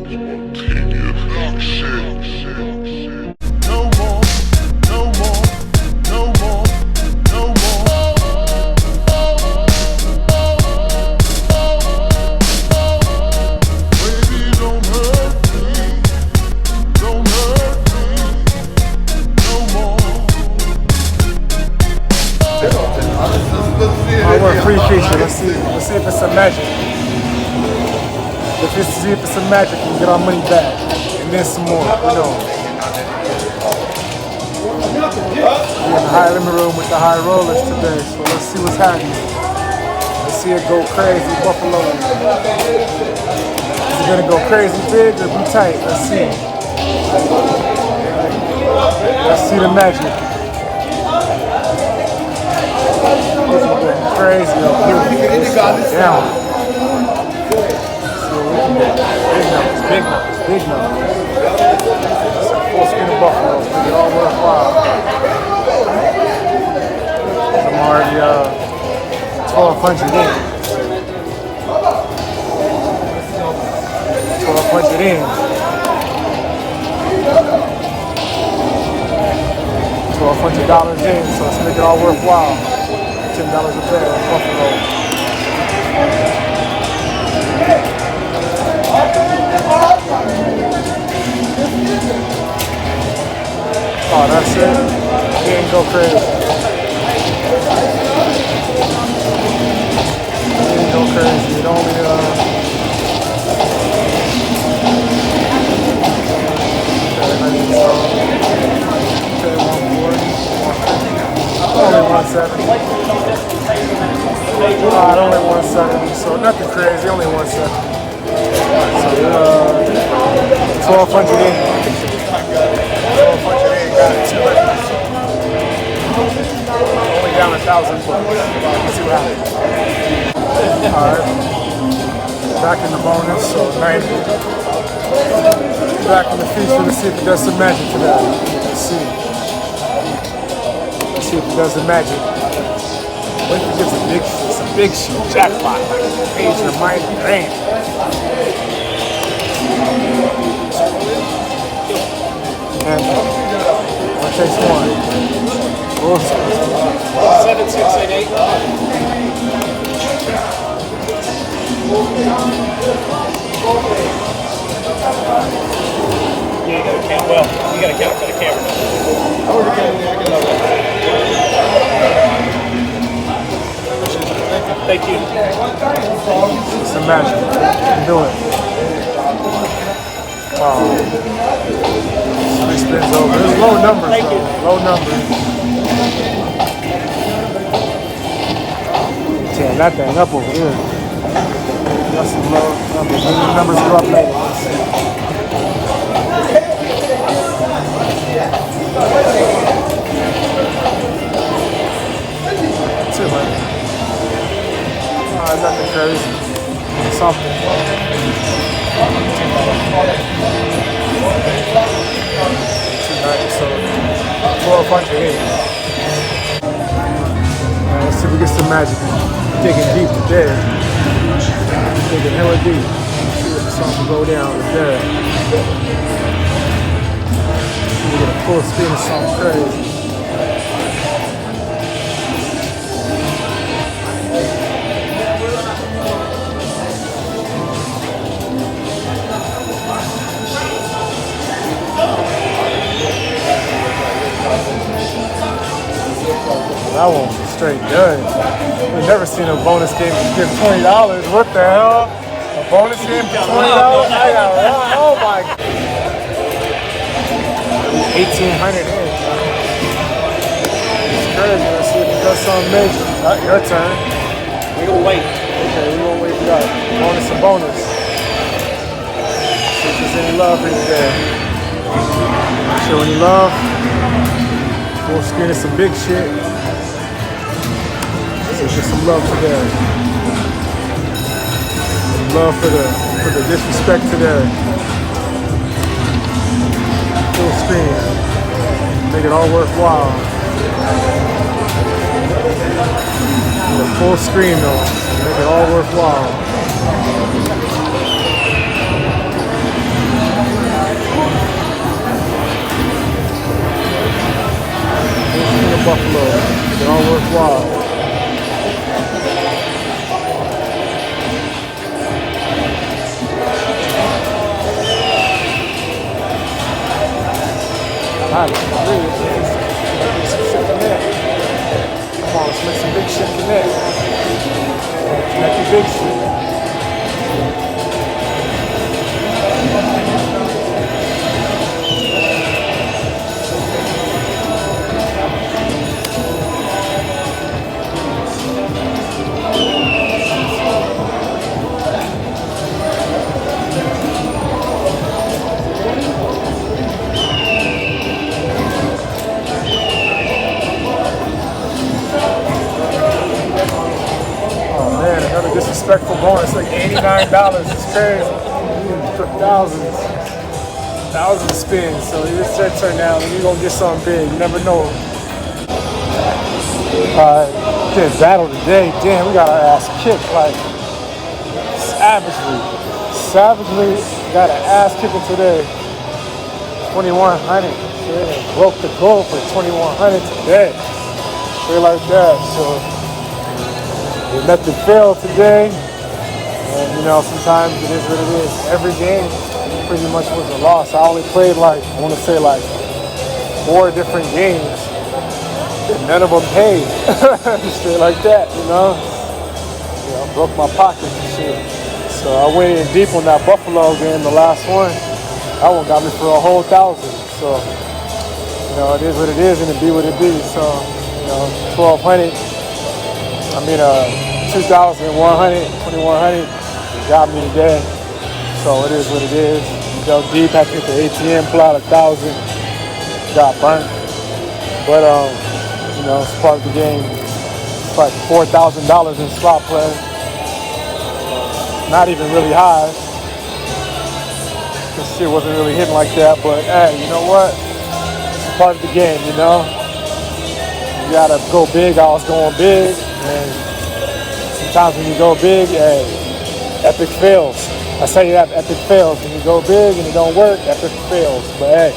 Let's see if it's some magic. See if it's some magic, we can get our money back. And then some more, you know. We're in the high limit room with the high rollers today, so let's see what's happening. Let's see it go crazy, Buffalo. Is it gonna go crazy big or be tight? Let's see. Let's see the magic. This is going crazy up here. It's going down. Big numbers. It's a full screen of Buffaloes. Make it all worthwhile. I'm already 1,200 in. 1,200 in. $1,200 in, so let's make it all worthwhile. $10 a bed, Buffalo. Oh, that's it? He ain't go crazy. He ain't go crazy. It only, only 170. Only 170, so nothing crazy, only 170. So, 1,200 in. 1,200 in, got it, 200. Only down 1,000, but let's see what happens. Alright. Back in the bonus, so 90. Back in the feature, let's see if it does some magic today. Let's see. Let's see if it does the magic. What if it gives a big shoot, jackpot, like page your mind grand. And what takes one? 7688. Yeah, you gotta count. Well, you gotta count for the camera. Thank you. It's a magic. You can do it. Wow. Three spins over. There's low numbers, though. Low numbers. Tearing that thing up over there. That's some low numbers. Maybe the numbers go up later. Let's see. That's it, man. Nothing crazy. Something. So 1,200 in. Let's see if we get some magic. Digging deep today. Digging hella deep. See if the song will go down there. We get a full spin of something crazy. That one was straight good. We've never seen a bonus game give $20. What the hell? A bonus game for $20? I got run. Oh my God. 1,800 in. It's crazy. Let's see if it does something major. Your turn. We're gonna wait. Okay, we're gonna wait for that. Bonus and bonus. See if there's any love in there. Show any love. Full screen of some big shit. So just some love for that. Some love for the disrespect to that. Full screen. Make it all worthwhile. The full screen though. Make it all worthwhile. Come on, let's make some big shit connect. Connect the big shit. Disrespectful bonus, like $89. It's crazy. For thousands of spins. So you just set turn now, and you're gonna get something big. You never know. Did battle today. Damn, we got our ass kicked like savagely. Got an ass kicking today. 2100. Yeah, broke the goal for 2100 today. Feel like that. So. Nothing failed today, and you know, sometimes it is what it is. Every game pretty much was a loss. I only played like 4 different games, and none of them paid. Straight like that, you know. I broke my pockets and shit. So I went in deep on that Buffalo game, the last one. That one got me for a whole 1,000. So, you know, it is what it is, and it be what it be. So, you know, 1,200. 2,100, 2,100 got me today. So it is what it is. You go deep, I think the ATM pull out 1,000, got burnt. But you know, it's part of the game. It's like $4,000 in slot play. Not even really high. This shit wasn't really hitting like that, but hey, you know what? It's part of the game, you know? You gotta go big. I was going big. And sometimes when you go big, hey, epic fails. I say you have epic fails. When you go big and it don't work, epic fails. But hey,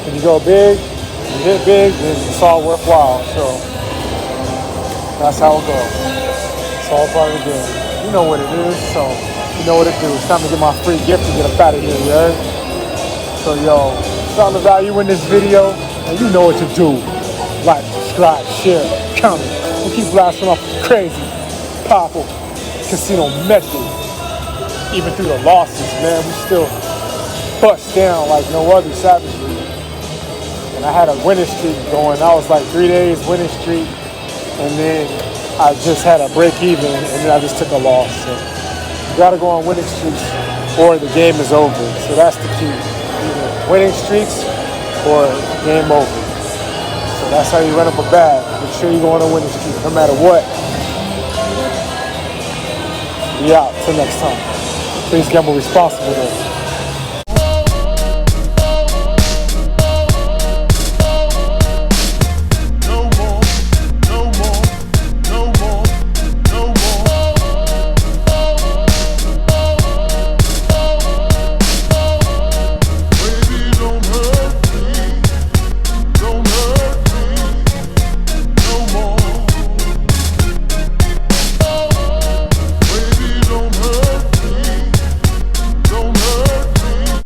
when you go big, you hit big, then it's all worthwhile. So that's how it goes. It's all part of the game. You know what it is, so you know what it do. It's time to get my free gift to get up out of here, you heard? So yo, found the value in this video, and you know what to do. Like, subscribe, share, comment. We'll keep blasting off crazy, powerful casino method. Even through the losses, man, we still bust down like no other savagely. And I had a winning streak going. I was like 3 days winning streak, and then I just had a break even, and then I just took a loss. So you gotta go on winning streaks, or the game is over. So that's the key: either winning streaks or game over. So that's how you run up a bag. Make sure you go on a winning streak, no matter what. Be out. Till next time. Please gamble responsibly though.